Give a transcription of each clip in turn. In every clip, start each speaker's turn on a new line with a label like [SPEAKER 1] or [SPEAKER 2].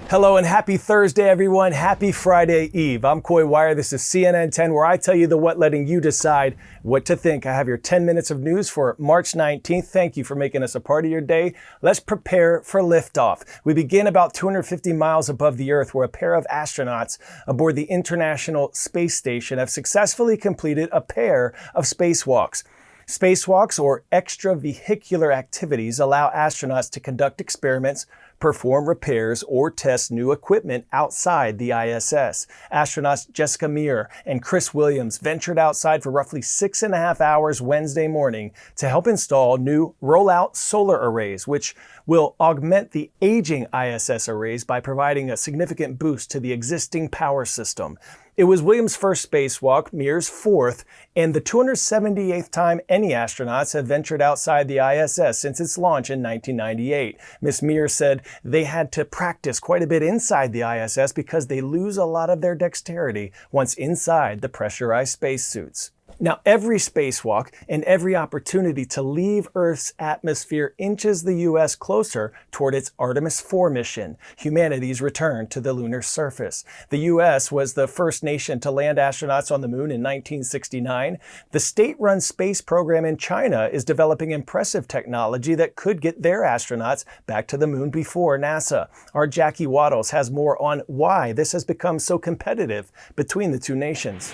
[SPEAKER 1] Hello and happy Thursday, everyone. Happy Friday Eve. I'm Coy Wire. This is CNN 10, where I tell you the what, letting you decide what to think. I have your 10 minutes of news for March 19th. Thank you for making us a part of your day. Let's prepare for liftoff. We begin about 250 miles above the Earth, where a pair of astronauts aboard the International Space Station have successfully completed a pair of spacewalks. Spacewalks, or extravehicular activities, allow astronauts to conduct experiments, perform repairs, or test new equipment outside the ISS. Astronauts Jessica Meir and Chris Williams ventured outside for roughly 6.5 hours Wednesday morning to help install new rollout solar arrays, which will augment the aging ISS arrays by providing a significant boost to the existing power system. It was Williams' first spacewalk, Meir's fourth, and the 278th time any astronauts have ventured outside the ISS since its launch in 1998. Ms. Meir said they had to practice quite a bit inside the ISS because they lose a lot of their dexterity once inside the pressurized spacesuits. Now, every spacewalk and every opportunity to leave Earth's atmosphere inches the U.S. closer toward its Artemis 4 mission, humanity's return to the lunar surface. The U.S. was the first nation to land astronauts on the moon in 1969. The state-run space program in China is developing impressive technology that could get their astronauts back to the moon before NASA. Our Jackie Waddles has more on why this has become so competitive between the two nations.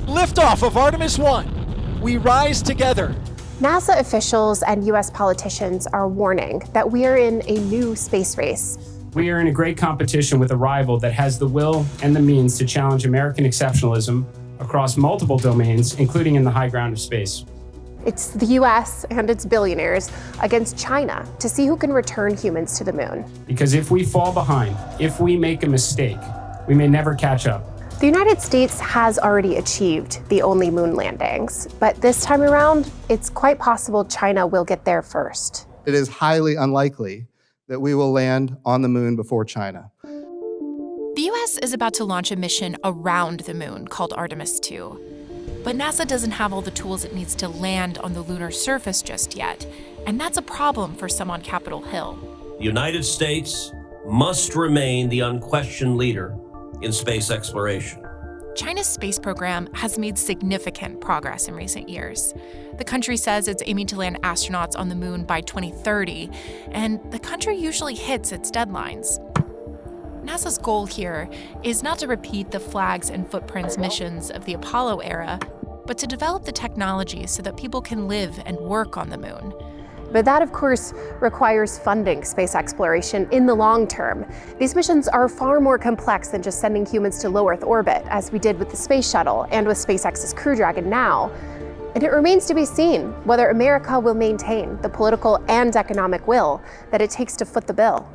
[SPEAKER 2] Liftoff of Artemis 1. We rise together.
[SPEAKER 3] NASA officials and U.S. politicians are warning that we are in a new space race.
[SPEAKER 4] We are in a great competition with a rival that has the will and the means to challenge American exceptionalism across multiple domains, including in the high ground of space.
[SPEAKER 3] It's the U.S. and its billionaires against China to see who can return humans to the moon.
[SPEAKER 4] Because if we fall behind, if we make a mistake, we may never catch up.
[SPEAKER 3] The United States has already achieved the only moon landings, but this time around, it's quite possible China will get there first.
[SPEAKER 5] It is highly unlikely that we will land on the moon before China.
[SPEAKER 6] The U.S. is about to launch a mission around the moon called Artemis 2. But NASA doesn't have all the tools it needs to land on the lunar surface just yet, and that's a problem for some on Capitol Hill.
[SPEAKER 7] The United States must remain the unquestioned leader in space exploration.
[SPEAKER 6] China's space program has made significant progress in recent years. The country says it's aiming to land astronauts on the moon by 2030, and the country usually hits its deadlines. NASA's goal here is not to repeat the flags and footprints missions of the Apollo era, but to develop the technology so that people can live and work on the moon.
[SPEAKER 3] But that, of course, requires funding space exploration in the long term. These missions are far more complex than just sending humans to low Earth orbit, as we did with the Space Shuttle and with SpaceX's Crew Dragon now. And it remains to be seen whether America will maintain the political and economic will that it takes to foot the bill.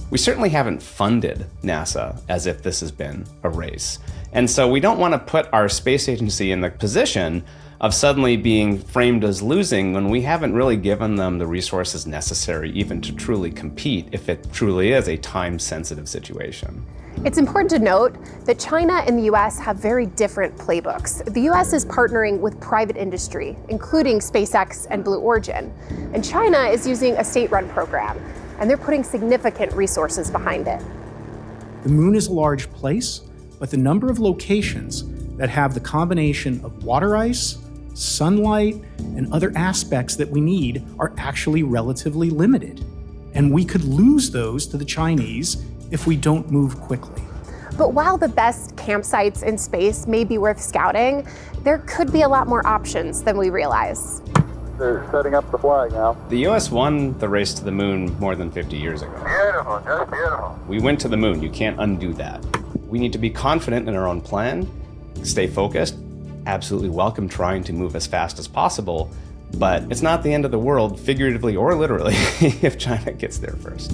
[SPEAKER 8] We certainly haven't funded NASA as if this has been a race. And so we don't want to put our space agency in the position of suddenly being framed as losing when we haven't really given them the resources necessary even to truly compete if it truly is a time-sensitive situation.
[SPEAKER 3] It's important to note that China and the U.S. have very different playbooks. The U.S. is partnering with private industry, including SpaceX and Blue Origin. And China is using a state-run program, and they're putting significant resources behind it.
[SPEAKER 9] The moon is a large place, but the number of locations that have the combination of water ice, sunlight, and other aspects that we need are actually relatively limited. And we could lose those to the Chinese if we don't move quickly.
[SPEAKER 3] But while the best campsites in space may be worth scouting, there could be a lot more options than we realize.
[SPEAKER 10] They're setting up the flag now.
[SPEAKER 8] The U.S. won the race to the moon more than 50 years ago.
[SPEAKER 10] Beautiful, just beautiful.
[SPEAKER 8] We went to the moon. You can't undo that. We need to be confident in our own plan, stay focused, absolutely welcome trying to move as fast as possible, but it's not the end of the world, figuratively or literally, if China gets there first.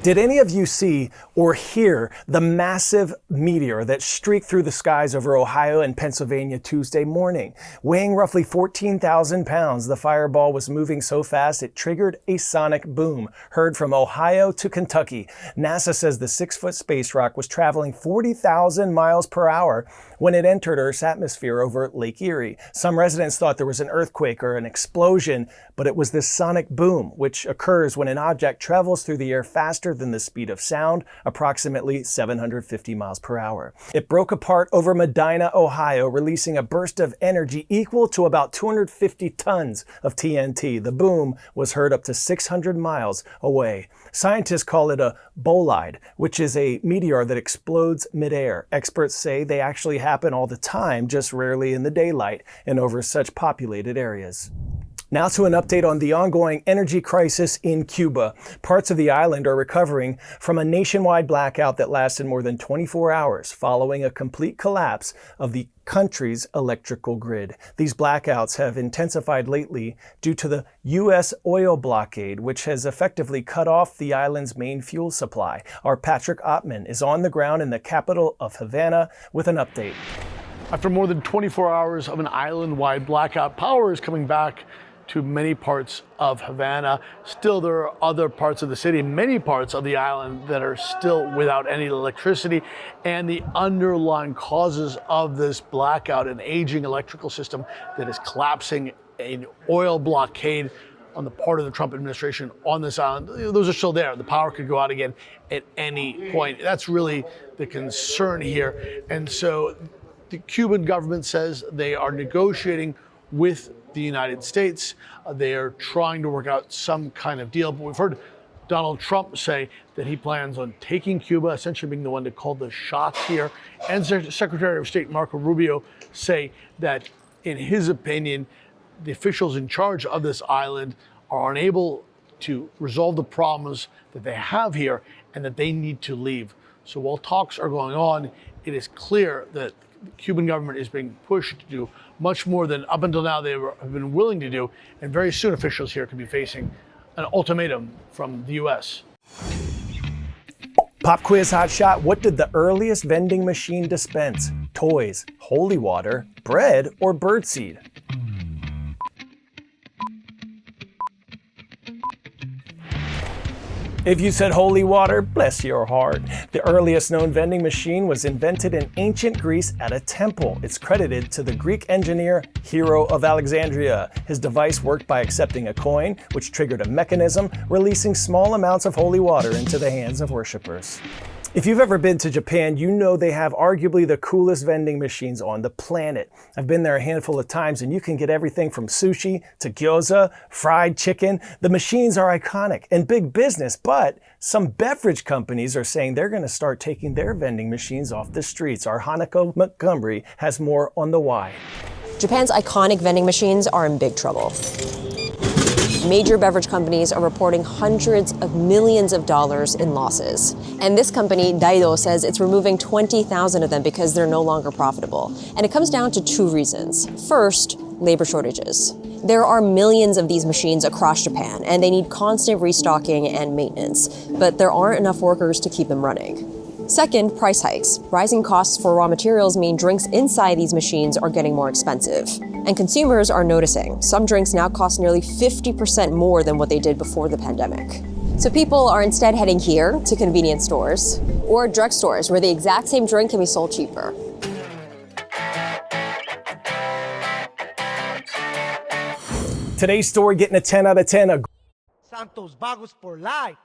[SPEAKER 1] Did any of you see or hear the massive meteor that streaked through the skies over Ohio and Pennsylvania Tuesday morning? Weighing roughly 14,000 pounds, the fireball was moving so fast it triggered a sonic boom, heard from Ohio to Kentucky. NASA says the 6-foot space rock was traveling 40,000 miles per hour when it entered Earth's atmosphere over Lake Erie. Some residents thought there was an earthquake or an explosion, but it was this sonic boom, which occurs when an object travels through the air faster than the speed of sound, approximately 750 miles per hour. It broke apart over Medina, Ohio, releasing a burst of energy equal to about 250 tons of TNT. The boom was heard up to 600 miles away. Scientists call it a bolide, which is a meteor that explodes midair. Experts say they actually happen all the time, just rarely in the daylight and over such populated areas. Now to an update on the ongoing energy crisis in Cuba. Parts of the island are recovering from a nationwide blackout that lasted more than 24 hours following a complete collapse of the country's electrical grid. These blackouts have intensified lately due to the U.S. oil blockade, which has effectively cut off the island's main fuel supply. Our Patrick Ottman is on the ground in the capital of Havana with an update.
[SPEAKER 11] After more than 24 hours of an island-wide blackout, power is coming back to many parts of Havana. Still, there are other parts of the city, many parts of the island that are still without any electricity. And the underlying causes of this blackout, an aging electrical system that is collapsing, an oil blockade on the part of the Trump administration on this island, those are still there. The power could go out again at any point. That's really the concern here. And so the Cuban government says they are negotiating with the United States. They are trying to work out some kind of deal, but we've heard Donald Trump say that he plans on taking Cuba, essentially being the one to call the shots here, and Secretary of State Marco Rubio say that, in his opinion, the officials in charge of this island are unable to resolve the problems that they have here and that they need to leave. So while talks are going on, it is clear that the Cuban government is being pushed to do much more than up until now they have been willing to do, and very soon officials here could be facing an ultimatum from the U.S.
[SPEAKER 1] Pop quiz hot shot. What did the earliest vending machine dispense? Toys, holy water, bread, or birdseed? If you said holy water, bless your heart. The earliest known vending machine was invented in ancient Greece at a temple. It's credited to the Greek engineer Hero of Alexandria. His device worked by accepting a coin, which triggered a mechanism, releasing small amounts of holy water into the hands of worshippers. If you've ever been to Japan, you know they have arguably the coolest vending machines on the planet. I've been there a handful of times and you can get everything from sushi to gyoza, fried chicken. The machines are iconic and big business, but some beverage companies are saying they're going to start taking their vending machines off the streets. Our Hanako Montgomery has more on the why.
[SPEAKER 12] Japan's iconic vending machines are in big trouble. Major beverage companies are reporting hundreds of millions of dollars in losses. And this company, Daido, says it's removing 20,000 of them because they're no longer profitable. And it comes down to two reasons. First, labor shortages. There are millions of these machines across Japan, and they need constant restocking and maintenance. But there aren't enough workers to keep them running. Second, price hikes. Rising costs for raw materials mean drinks inside these machines are getting more expensive. And consumers are noticing. Some drinks now cost nearly 50% more than what they did before the pandemic. So people are instead heading here to convenience stores or drugstores where the exact same drink can be sold cheaper.
[SPEAKER 1] Today's story getting a 10 out of 10.
[SPEAKER 13] Santos Vagos for life.